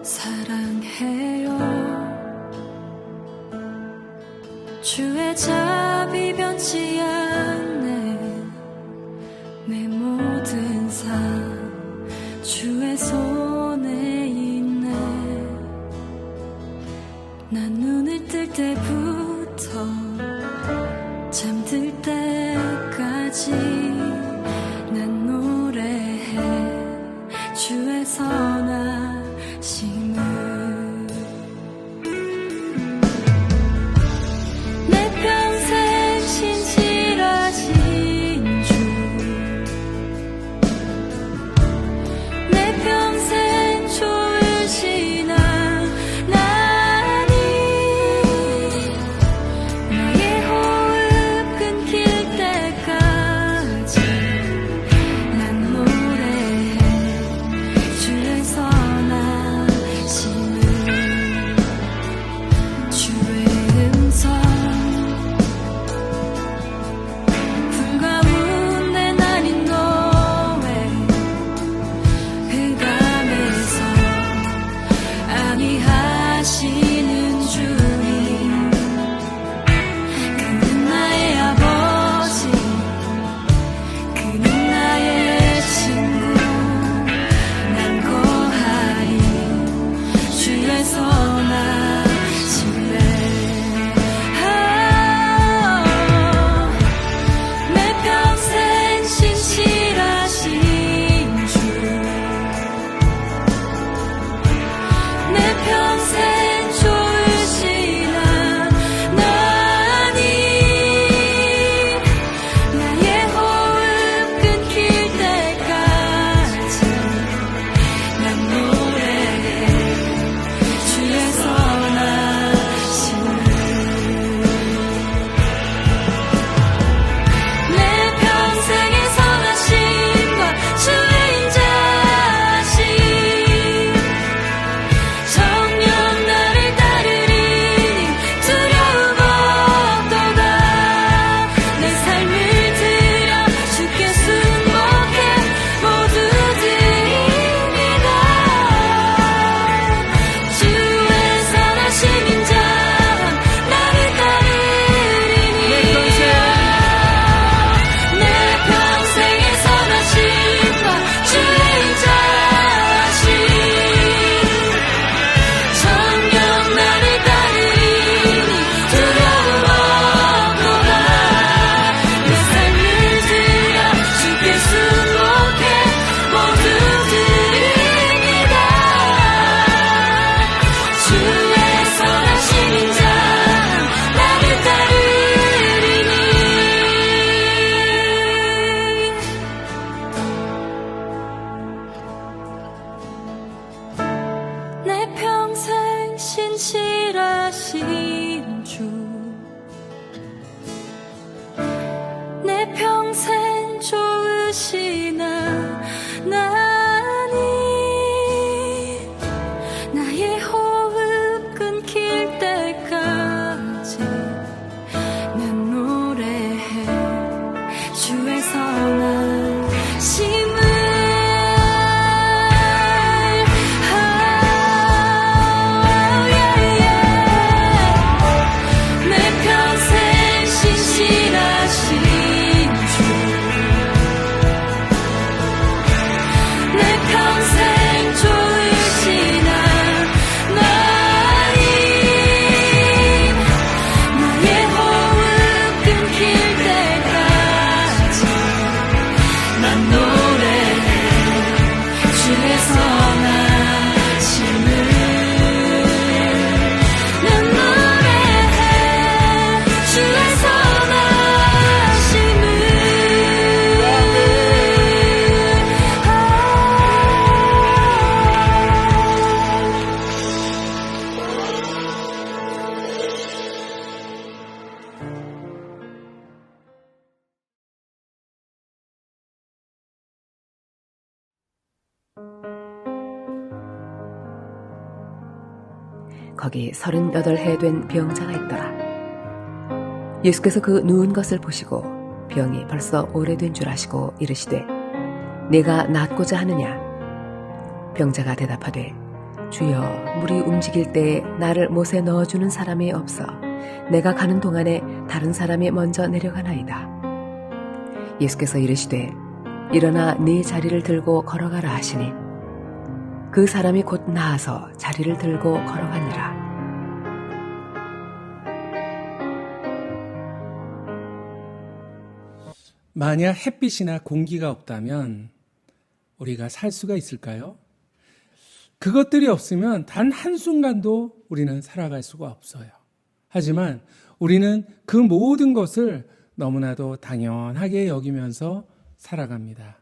사랑해요. 주의 자비 변치 않네. 내 모든 삶 주의 손에 있네. 난 눈을 뜰 때부터 잠들 때까지 난 노래해 주의 선하심을. 내 평생 신실하신 주, 내 평생 좋으신 하나님, 나의 호흡 끊길 때까지 난 노래해 주의 선하심을. 주의 음성 불 가운데 나린 너의 흑암에서 안위하시는 주님, 그는 나의 아버지, 그는 나의 친구. 난 거하리 주의 선하심에. 내 평생 신실하신 주, 내 평생 좋으신 하나님, 나의 호흡 끊길 때까지 난 노래해 주의 선하심을. 내 평생의 선하심과 주의 인자하심, 정녕 나를 따르리니 두려움 없도다. 내 삶을 들여 주께 순복해 모두 드립니다. 주의 선하심 인자함 나를 따르리니. 내 평생의 선하심과 주의 인자하심, 정녕 나를 따르리니 두려움 없도다. 내 삶을 들여 주께 순복해 모두 드립니다. 주의 선하심 인자함 나를 따르리니. 내 평생 신실하신 주, 내 평생 좋으신 하나님, 나의 호흡 끊길 때까지 난 노래해 주의 선하심을. 내 평생 신실하신 주, 내 평생 좋으신 하나님, 나의 호흡 끊길 때까지 난 노래해 주의 선하심을. 난 노래해 주의 선하심을. 거기 38해 된 병자가 있더라. 예수께서 그 누운 것을 보시고 병이 벌써 오래된 줄 아시고 이르시되 네가 낫고자 하느냐? 병자가 대답하되 주여 물이 움직일 때에 나를 못에 넣어주는 사람이 없어 내가 가는 동안에 다른 사람이 먼저 내려가나이다. 예수께서 이르시되 일어나 네 자리를 들고 걸어가라 하시니 그 사람이 곧 나아서 자리를 들고 걸어가니라. 만약 햇빛이나 공기가 없다면 우리가 살 수가 있을까요? 그것들이 없으면 단 한순간도 우리는 살아갈 수가 없어요. 하지만 우리는 그 모든 것을 너무나도 당연하게 여기면서 살아갑니다.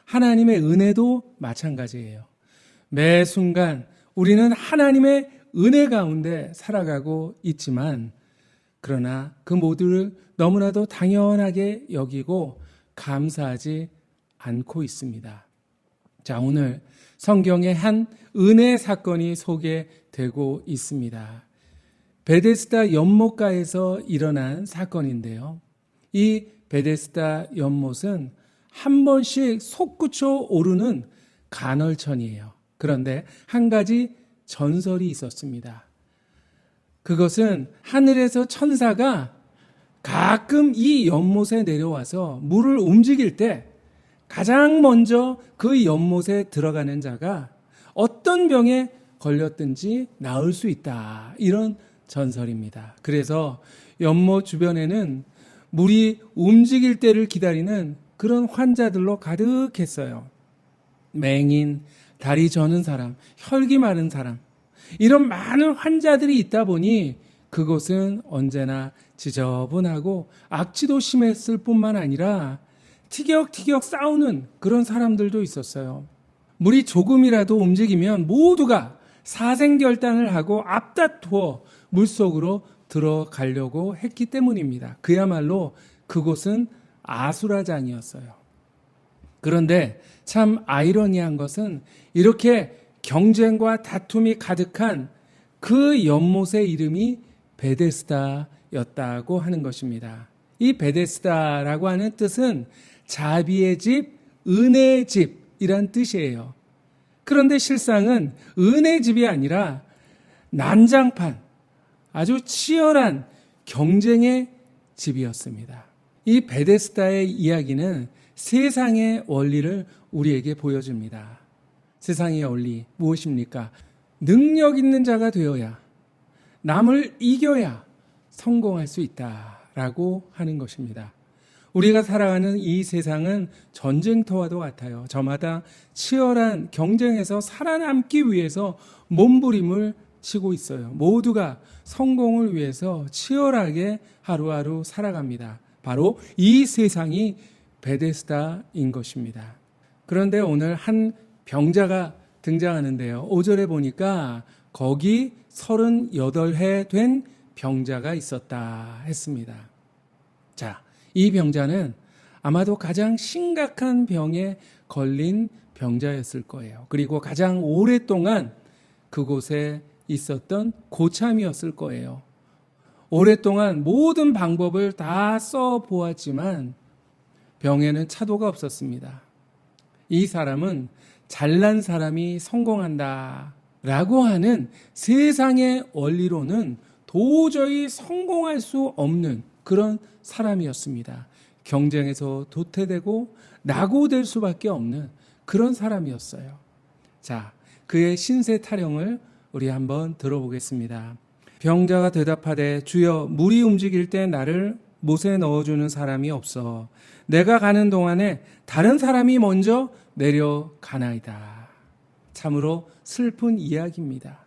하나님의 은혜도 마찬가지예요. 매 순간 우리는 하나님의 은혜 가운데 살아가고 있지만 그러나 그 모두를 너무나도 당연하게 여기고 감사하지 않고 있습니다. 자, 오늘 성경에 한 은혜 사건이 소개되고 있습니다. 베데스다 연못가에서 일어난 사건인데요. 이 베데스다 연못은 한 번씩 솟구쳐 오르는 간헐천이에요. 그런데 한 가지 전설이 있었습니다. 그것은 하늘에서 천사가 가끔 이 연못에 내려와서 물을 움직일 때 가장 먼저 그 연못에 들어가는 자가 어떤 병에 걸렸든지 나을 수 있다. 이런 전설입니다. 그래서 연못 주변에는 물이 움직일 때를 기다리는 그런 환자들로 가득했어요. 맹인, 다리 저는 사람, 혈기 마른 사람, 이런 많은 환자들이 있다 보니 그곳은 언제나 지저분하고 악취도 심했을 뿐만 아니라 티격티격 싸우는 그런 사람들도 있었어요. 물이 조금이라도 움직이면 모두가 사생결단을 하고 앞다투어 물속으로 들어가려고 했기 때문입니다. 그야말로 그곳은 아수라장이었어요. 그런데 참 아이러니한 것은 이렇게 경쟁과 다툼이 가득한 그 연못의 이름이 베데스다였다고 하는 것입니다. 이 베데스다라고 하는 뜻은 자비의 집, 은혜의 집이란 뜻이에요. 그런데 실상은 은혜의 집이 아니라 난장판, 아주 치열한 경쟁의 집이었습니다. 이 베데스다의 이야기는 세상의 원리를 우리에게 보여줍니다. 세상의 원리 무엇입니까? 능력 있는 자가 되어야, 남을 이겨야 성공할 수 있다라고 하는 것입니다. 우리가 살아가는 이 세상은 전쟁터와도 같아요. 저마다 치열한 경쟁에서 살아남기 위해서 몸부림을 치고 있어요. 모두가 성공을 위해서 치열하게 하루하루 살아갑니다. 바로 이 세상이 베데스다인 것입니다. 그런데 오늘 한 병자가 등장하는데요. 5절에 보니까 거기 38해 된 병자가 있었다 했습니다. 자, 이 병자는 아마도 가장 심각한 병에 걸린 병자였을 거예요. 그리고 가장 오랫동안 그곳에 있었던 고참이었을 거예요. 오랫동안 모든 방법을 다 써보았지만 병에는 차도가 없었습니다. 이 사람은 잘난 사람이 성공한다 라고 하는 세상의 원리로는 도저히 성공할 수 없는 그런 사람이었습니다. 경쟁에서 도태되고 낙오될 수밖에 없는 그런 사람이었어요. 자, 그의 신세 타령을 우리 한번 들어보겠습니다. 병자가 대답하되 주여 물이 움직일 때 나를 못에 넣어주는 사람이 없어 내가 가는 동안에 다른 사람이 먼저 내려가나이다. 참으로 슬픈 이야기입니다.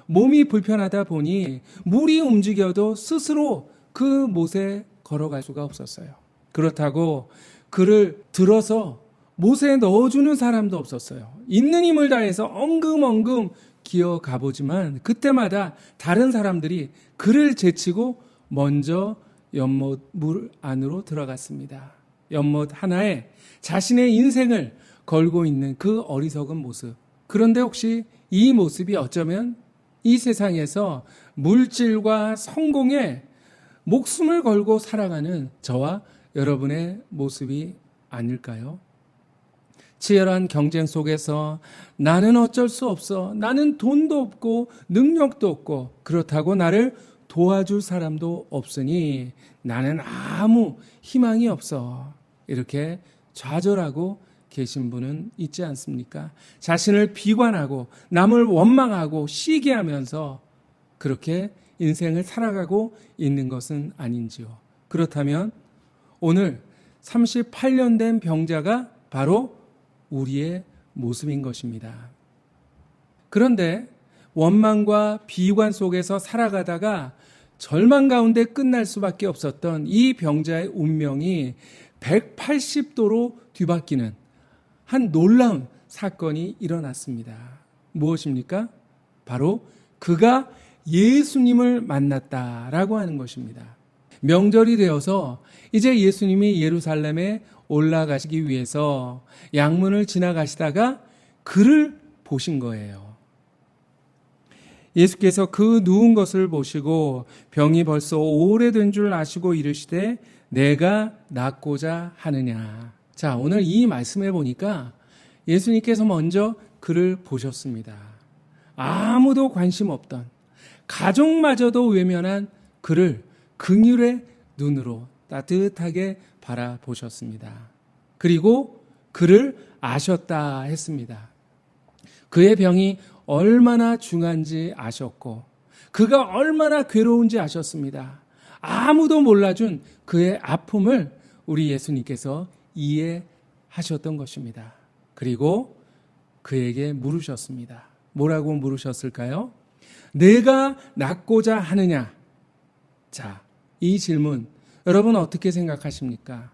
몸이 불편하다 보니 물이 움직여도 스스로 그 못에 걸어갈 수가 없었어요. 그렇다고 그를 들어서 못에 넣어주는 사람도 없었어요. 있는 힘을 다해서 엉금엉금 기어가보지만 그때마다 다른 사람들이 그를 제치고 먼저 연못 물 안으로 들어갔습니다. 연못 하나에 자신의 인생을 걸고 있는 그 어리석은 모습. 그런데 혹시 이 모습이 어쩌면 이 세상에서 물질과 성공에 목숨을 걸고 살아가는 저와 여러분의 모습이 아닐까요? 치열한 경쟁 속에서 나는 어쩔 수 없어. 나는 돈도 없고 능력도 없고 그렇다고 나를 도와줄 사람도 없으니 나는 아무 희망이 없어. 이렇게 좌절하고 계신 분은 있지 않습니까? 자신을 비관하고 남을 원망하고 시기하면서 그렇게 인생을 살아가고 있는 것은 아닌지요. 그렇다면 오늘 38년 된 병자가 바로 우리의 모습인 것입니다. 그런데 원망과 비관 속에서 살아가다가 절망 가운데 끝날 수밖에 없었던 이 병자의 운명이 180도로 뒤바뀌는 한 놀라운 사건이 일어났습니다. 무엇입니까? 바로 그가 예수님을 만났다라고 하는 것입니다. 명절이 되어서 이제 예수님이 예루살렘에 올라가시기 위해서 양문을 지나가시다가 그를 보신 거예요. 예수께서 그 누운 것을 보시고 병이 벌써 오래된 줄 아시고 이르시되 내가 낫고자 하느냐. 자, 오늘 이 말씀에 보니까 예수님께서 먼저 그를 보셨습니다. 아무도 관심 없던 가족마저도 외면한 그를 긍휼의 눈으로 따뜻하게 바라보셨습니다. 그리고 그를 아셨다 했습니다. 그의 병이 얼마나 중한지 아셨고 그가 얼마나 괴로운지 아셨습니다. 아무도 몰라준 그의 아픔을 우리 예수님께서 이해하셨던 것입니다. 그리고 그에게 물으셨습니다. 뭐라고 물으셨을까요? 내가 낫고자 하느냐? 자, 이 질문 여러분 어떻게 생각하십니까?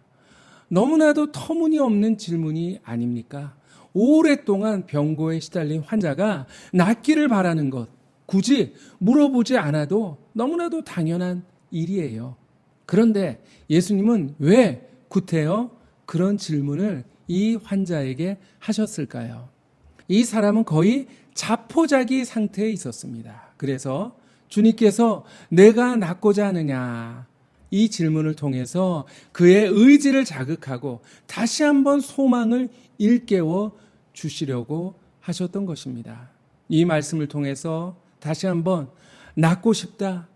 너무나도 터무니없는 질문이 아닙니까? 오랫동안 병고에 시달린 환자가 낫기를 바라는 것, 굳이 물어보지 않아도 너무나도 당연한 일이에요. 그런데 예수님은 왜 구태여 그런 질문을 이 환자에게 하셨을까요? 이 사람은 거의 자포자기 상태에 있었습니다. 그래서 주님께서 내가 낫고자 하느냐 이 질문을 통해서 그의 의지를 자극하고 다시 한번 소망을 일깨워 주시려고 하셨던 것입니다. 이 말씀을 통해서 다시 한번 낫고 싶다,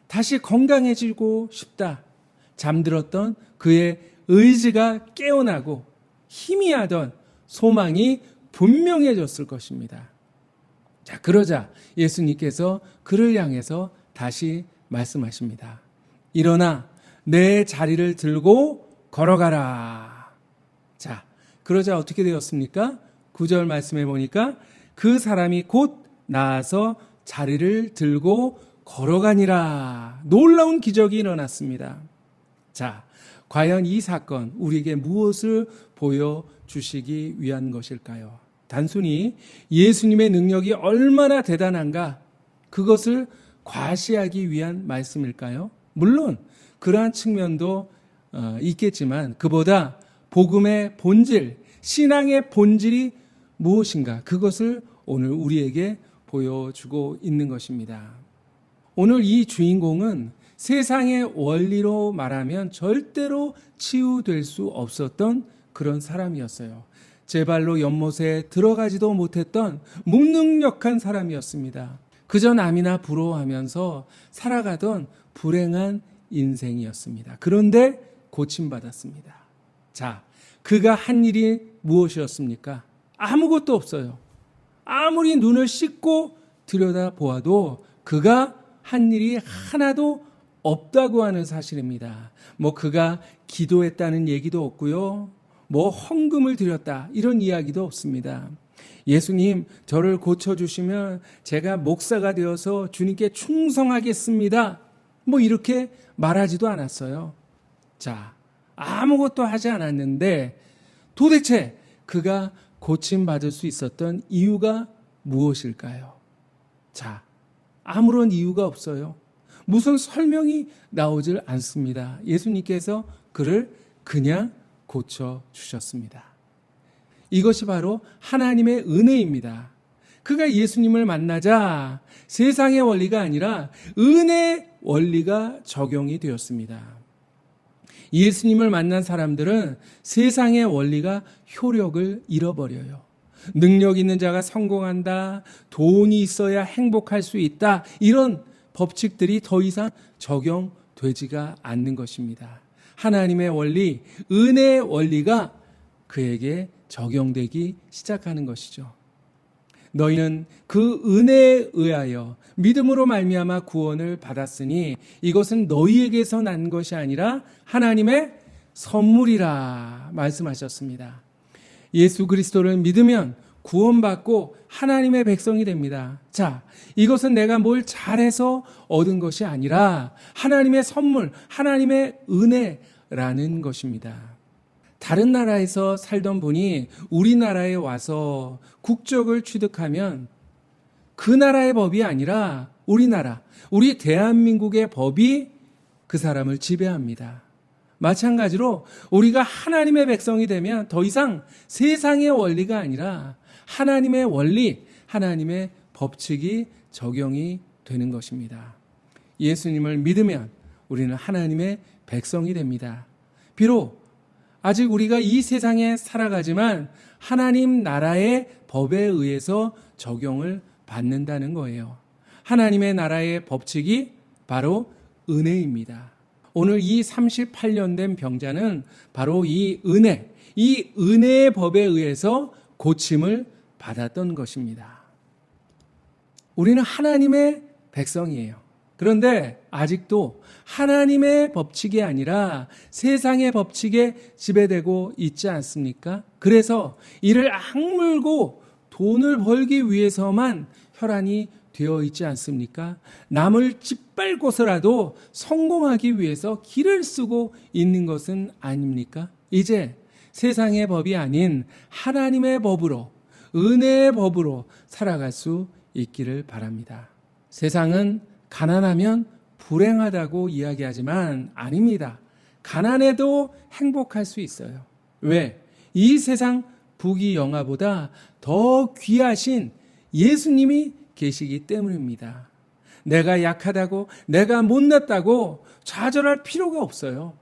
다시 건강해지고 싶다, 잠들었던 그의 의지가 깨어나고 희미하던 소망이 분명해졌을 것입니다. 자, 그러자 예수님께서 그를 향해서 다시 말씀하십니다. 일어나 내 자리를 들고 걸어가라. 자, 그러자 어떻게 되었습니까? 9절 말씀해 보니까 그 사람이 곧 나아서 자리를 들고 걸어가니라. 놀라운 기적이 일어났습니다. 자, 과연 이 사건 우리에게 무엇을 보여주시기 위한 것일까요? 단순히 예수님의 능력이 얼마나 대단한가 그것을 과시하기 위한 말씀일까요? 물론 그러한 측면도 있겠지만 그보다 복음의 본질, 신앙의 본질이 무엇인가 그것을 오늘 우리에게 보여주고 있는 것입니다. 오늘 이 주인공은 세상의 원리로 말하면 절대로 치유될 수 없었던 그런 사람이었어요. 제 발로 연못에 들어가지도 못했던 무능력한 사람이었습니다. 그저 남이나 부러워하면서 살아가던 불행한 인생이었습니다. 그런데 고침받았습니다. 자, 그가 한 일이 무엇이었습니까? 아무것도 없어요. 아무리 눈을 씻고 들여다보아도 그가 한 일이 하나도 없다고 하는 사실입니다. 뭐 그가 기도했다는 얘기도 없고요. 뭐 헌금을 드렸다 이런 이야기도 없습니다. 예수님 저를 고쳐주시면 제가 목사가 되어서 주님께 충성하겠습니다. 뭐 이렇게 말하지도 않았어요. 자, 아무것도 하지 않았는데 도대체 그가 고침받을 수 있었던 이유가 무엇일까요? 자, 아무런 이유가 없어요. 무슨 설명이 나오질 않습니다. 예수님께서 그를 그냥 고쳐주셨습니다. 이것이 바로 하나님의 은혜입니다. 그가 예수님을 만나자 세상의 원리가 아니라 은혜의 원리가 적용이 되었습니다. 예수님을 만난 사람들은 세상의 원리가 효력을 잃어버려요. 능력 있는 자가 성공한다, 돈이 있어야 행복할 수 있다, 이런 법칙들이 더 이상 적용되지가 않는 것입니다. 하나님의 원리, 은혜의 원리가 그에게 적용되기 시작하는 것이죠. 너희는 그 은혜에 의하여 믿음으로 말미암아 구원을 받았으니 이것은 너희에게서 난 것이 아니라 하나님의 선물이라 말씀하셨습니다. 예수 그리스도를 믿으면 구원받고 하나님의 백성이 됩니다. 자, 이것은 내가 뭘 잘해서 얻은 것이 아니라 하나님의 선물, 하나님의 은혜라는 것입니다. 다른 나라에서 살던 분이 우리나라에 와서 국적을 취득하면 그 나라의 법이 아니라 우리나라, 우리 대한민국의 법이 그 사람을 지배합니다. 마찬가지로 우리가 하나님의 백성이 되면 더 이상 세상의 원리가 아니라 하나님의 원리, 하나님의 법칙이 적용이 되는 것입니다. 예수님을 믿으면 우리는 하나님의 백성이 됩니다. 비록 아직 우리가 이 세상에 살아가지만 하나님 나라의 법에 의해서 적용을 받는다는 거예요. 하나님의 나라의 법칙이 바로 은혜입니다. 오늘 이 38년 된 병자는 바로 이 은혜의 법에 의해서 고침을 받았던 것입니다. 우리는 하나님의 백성이에요. 그런데 아직도 하나님의 법칙이 아니라 세상의 법칙에 지배되고 있지 않습니까? 그래서 이를 악물고 돈을 벌기 위해서만 혈안이 되어 있지 않습니까? 남을 짓밟고서라도 성공하기 위해서 길을 쓰고 있는 것은 아닙니까? 이제 세상의 법이 아닌 하나님의 법으로, 은혜의 법으로 살아갈 수 있기를 바랍니다. 세상은 가난하면 불행하다고 이야기하지만 아닙니다. 가난해도 행복할 수 있어요. 왜? 이 세상 부귀영화보다 더 귀하신 예수님이 계시기 때문입니다. 내가 약하다고, 내가 못났다고 좌절할 필요가 없어요.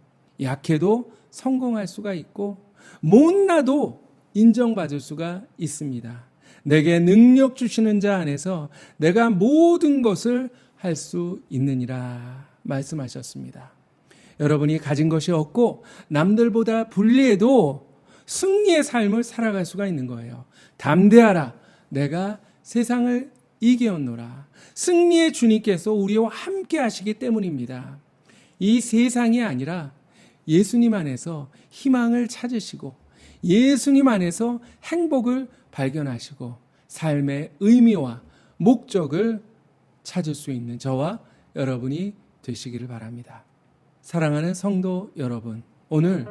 약해도 성공할 수가 있고 못나도 인정받을 수가 있습니다. 내게 능력 주시는 자 안에서 내가 모든 것을 할 수 있느니라 말씀하셨습니다. 여러분이 가진 것이 없고 남들보다 불리해도 승리의 삶을 살아갈 수가 있는 거예요. 담대하라, 내가 세상을 이겨노라. 승리의 주님께서 우리와 함께 하시기 때문입니다. 이 세상이 아니라 예수님 안에서 희망을 찾으시고 예수님 안에서 행복을 발견하시고 삶의 의미와 목적을 찾을 수 있는 저와 여러분이 되시기를 바랍니다. 사랑하는 성도 여러분, 오늘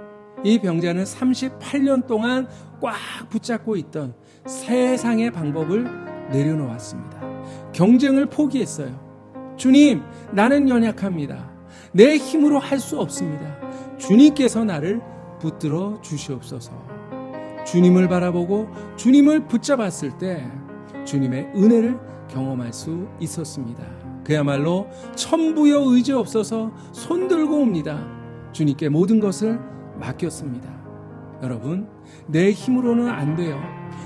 이 병자는 38년 동안 꽉 붙잡고 있던 세상의 방법을 내려놓았습니다. 경쟁을 포기했어요. 주님, 나는 연약합니다. 내 힘으로 할 수 없습니다. 주님께서 나를 붙들어 주시옵소서. 주님을 바라보고 주님을 붙잡았을 때 주님의 은혜를 경험할 수 있었습니다. 그야말로 천부여 의지 없어서 손들고 옵니다. 주님께 모든 것을 맡겼습니다. 여러분, 내 힘으로는 안 돼요.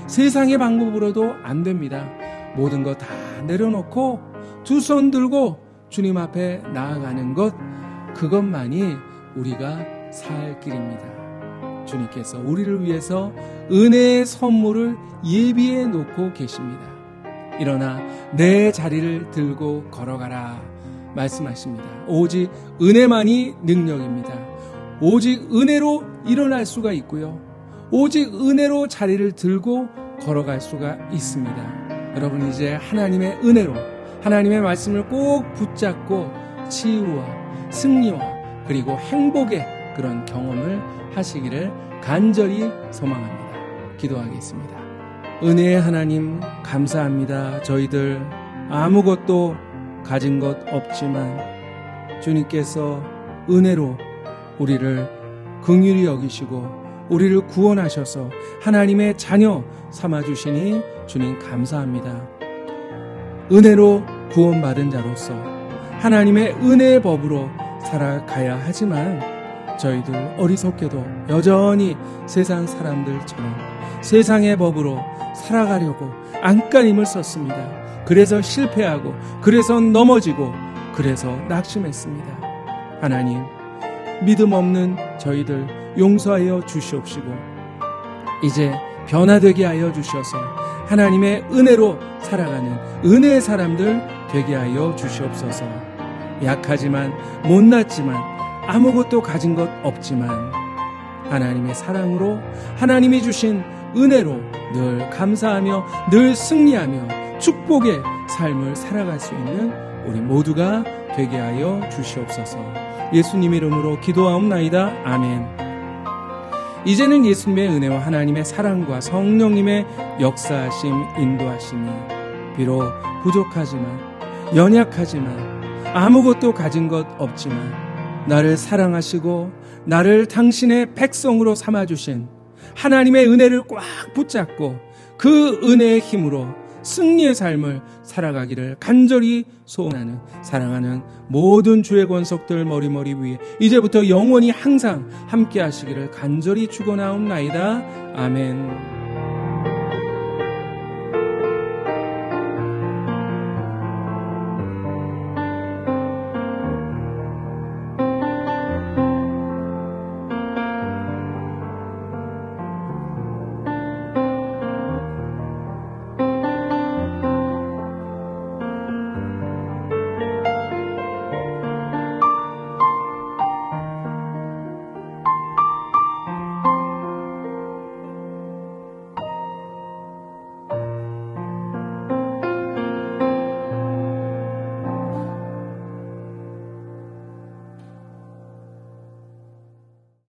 세상의 방법으로도 안 됩니다. 모든 것 다 내려놓고 두 손 들고 주님 앞에 나아가는 것, 그것만이 우리가 살 길입니다. 주님께서 우리를 위해서 은혜의 선물을 예비해 놓고 계십니다. 일어나 내 자리를 들고 걸어가라 말씀하십니다. 오직 은혜만이 능력입니다. 오직 은혜로 일어날 수가 있고요. 오직 은혜로 자리를 들고 걸어갈 수가 있습니다. 여러분, 이제 하나님의 은혜로 하나님의 말씀을 꼭 붙잡고 치유와 승리와 그리고 행복의 그런 경험을 하시기를 간절히 소망합니다. 기도하겠습니다. 은혜의 하나님, 감사합니다. 저희들 아무것도 가진 것 없지만 주님께서 은혜로 우리를 긍휼히 여기시고 우리를 구원하셔서 하나님의 자녀 삼아주시니 주님 감사합니다. 은혜로 구원받은 자로서 하나님의 은혜의 법으로 살아가야 하지만 저희들 어리석게도 여전히 세상 사람들처럼 세상의 법으로 살아가려고 안간힘을 썼습니다. 그래서 실패하고 그래서 넘어지고 그래서 낙심했습니다. 하나님, 믿음 없는 저희들 용서하여 주시옵시고 이제 변화되게 하여 주셔서 하나님의 은혜로 살아가는 은혜의 사람들 되게 하여 주시옵소서. 약하지만 못났지만 아무것도 가진 것 없지만 하나님의 사랑으로 하나님이 주신 은혜로 늘 감사하며 늘 승리하며 축복의 삶을 살아갈 수 있는 우리 모두가 되게 하여 주시옵소서. 예수님 이름으로 기도하옵나이다. 아멘. 이제는 예수님의 은혜와 하나님의 사랑과 성령님의 역사하심, 인도하심이 비록 부족하지만 연약하지만 아무것도 가진 것 없지만 나를 사랑하시고 나를 당신의 백성으로 삼아주신 하나님의 은혜를 꽉 붙잡고 그 은혜의 힘으로 승리의 삶을 살아가기를 간절히 소원하는 사랑하는 모든 주의 권속들 머리머리 위에 이제부터 영원히 항상 함께 하시기를 간절히 축원하옵나이다. 아멘.